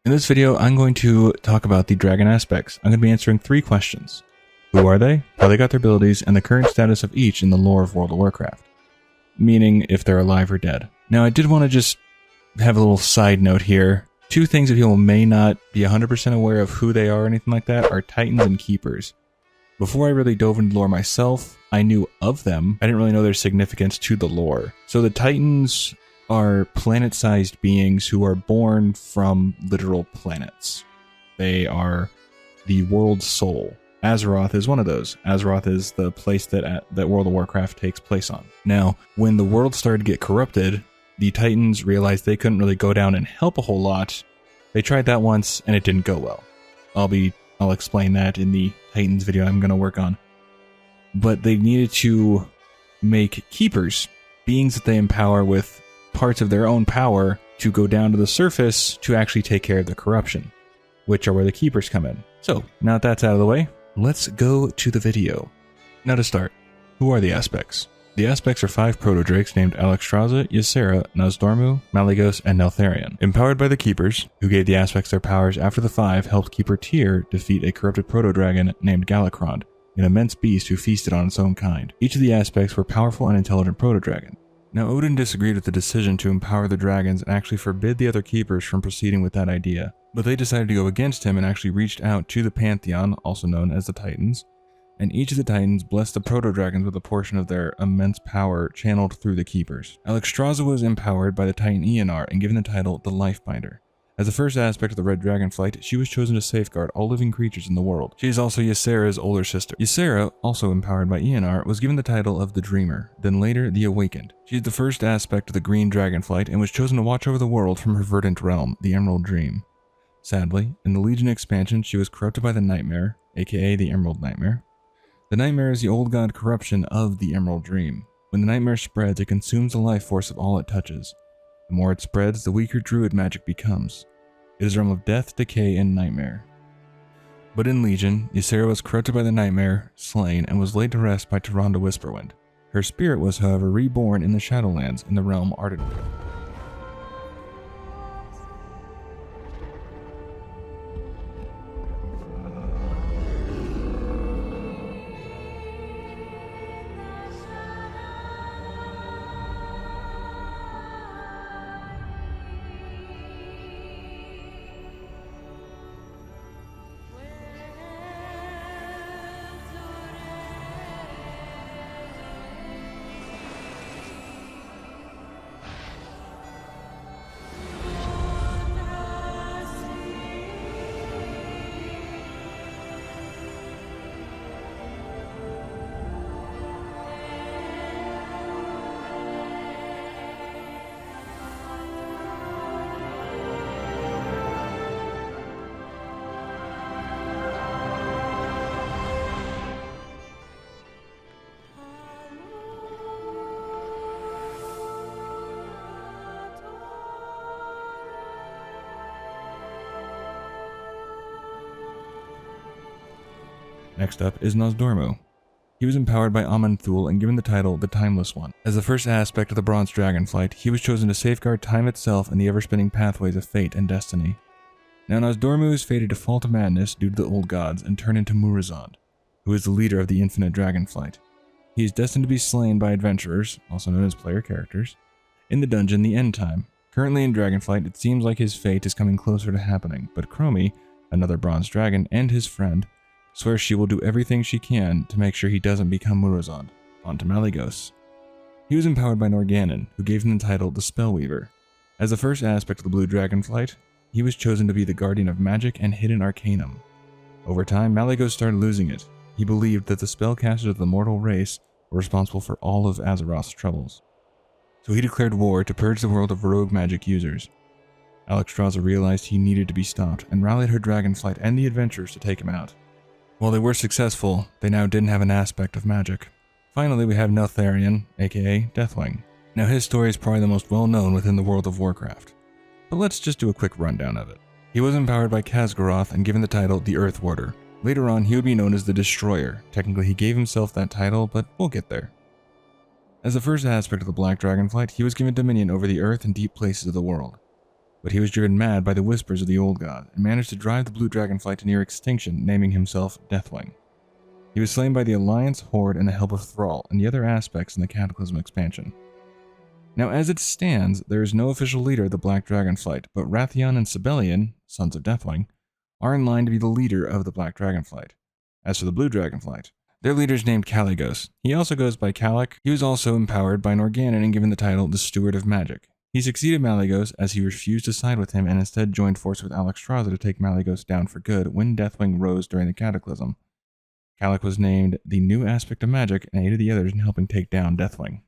In this video, I'm going to talk about the dragon aspects. I'm going to be answering 3 questions. Who are they, how they got their abilities, and the current status of each in the lore of World of Warcraft. Meaning if they're alive or dead. Now I did want to just have a little side note here. 2 things that people may not be 100% aware of who they are or anything like that are Titans and Keepers. Before I really dove into lore myself, I knew of them. I didn't really know their significance to the lore. So the Titans are planet-sized beings who are born from literal planets. They are the world's soul. Azeroth is one of those. Azeroth is the place that World of Warcraft takes place on. Now, when the world started to get corrupted, the Titans realized they couldn't really go down and help a whole lot. They tried that once, and it didn't go well. I'll explain that in the Titans video I'm going to work on. But they needed to make Keepers, beings that they empower with parts of their own power to go down to the surface to actually take care of the corruption, which are where the Keepers come in. So, now that that's out of the way, let's go to the video. Now to start, who are the aspects? The aspects are 5 proto-drakes named Alexstrasza, Ysera, Nozdormu, Malygos, and Neltharion. Empowered by the Keepers, who gave the aspects their powers after the 5 helped Keeper Tyr defeat a corrupted proto-dragon named Galakrond, an immense beast who feasted on its own kind. Each of the aspects were powerful and intelligent proto-dragon. Now Odin disagreed with the decision to empower the dragons and actually forbid the other Keepers from proceeding with that idea. But they decided to go against him and actually reached out to the Pantheon, also known as the Titans, and each of the Titans blessed the proto-dragons with a portion of their immense power channeled through the Keepers. Alexstrasza was empowered by the Titan Eonar and given the title the Lifebinder. As the first aspect of the Red Dragonflight, she was chosen to safeguard all living creatures in the world. She is also Ysera's older sister. Ysera, also empowered by Eonar, was given the title of the Dreamer, then later the Awakened. She is the first aspect of the Green Dragonflight and was chosen to watch over the world from her verdant realm, the Emerald Dream. Sadly, in the Legion expansion, she was corrupted by the Nightmare, aka the Emerald Nightmare. The Nightmare is the old god corruption of the Emerald Dream. When the Nightmare spreads, it consumes the life force of all it touches. The more it spreads, the weaker druid magic becomes. It is a realm of death, decay, and nightmare. But in Legion, Ysera was corrupted by the Nightmare, slain, and was laid to rest by Tyrande Whisperwind. Her spirit was, however, reborn in the Shadowlands in the realm Ardenwood. Next up is Nozdormu. He was empowered by Aman'Thul and given the title the Timeless One. As the first aspect of the Bronze Dragonflight, he was chosen to safeguard time itself and the ever-spinning pathways of fate and destiny. Now Nozdormu is fated to fall to madness due to the old gods and turn into Murozond, who is the leader of the Infinite Dragonflight. He is destined to be slain by adventurers, also known as player characters, in the dungeon The End Time. Currently in Dragonflight, it seems like his fate is coming closer to happening, but Chromie, another bronze dragon, and his friend, swears she will do everything she can to make sure he doesn't become Murozond. On to Malygos. He was empowered by Norgannon, who gave him the title the Spellweaver. As the first aspect of the Blue Dragonflight, he was chosen to be the guardian of magic and hidden arcanum. Over time, Malygos started losing it. He believed that the spellcasters of the mortal race were responsible for all of Azeroth's troubles. So he declared war to purge the world of rogue magic users. Alexstrasza realized he needed to be stopped and rallied her Dragonflight and the adventurers to take him out. While they were successful, they now didn't have an aspect of magic. Finally, we have Neltharion, aka Deathwing. Now his story is probably the most well known within the World of Warcraft. But let's just do a quick rundown of it. He was empowered by Khaz'goroth and given the title the Earth Warder. Later on, he would be known as the Destroyer. Technically, he gave himself that title, but we'll get there. As the first aspect of the Black Dragonflight, he was given dominion over the earth and deep places of the world. But he was driven mad by the whispers of the old god, and managed to drive the blue dragonflight to near extinction, naming himself Deathwing. He was slain by the Alliance, Horde, and the help of Thrall, and the other aspects in the Cataclysm expansion. Now, as it stands, there is no official leader of the Black Dragonflight, but Wrathion and Sibelian, sons of Deathwing, are in line to be the leader of the Black Dragonflight. As for the Blue Dragonflight, their leader is named Caligos. He also goes by Calic. He was also empowered by Norgannon and given the title the Steward of Magic. He succeeded Malygos as he refused to side with him and instead joined forces with Alexstrasza to take Malygos down for good when Deathwing rose during the Cataclysm. Calic was named the new aspect of magic and aided the others in helping take down Deathwing.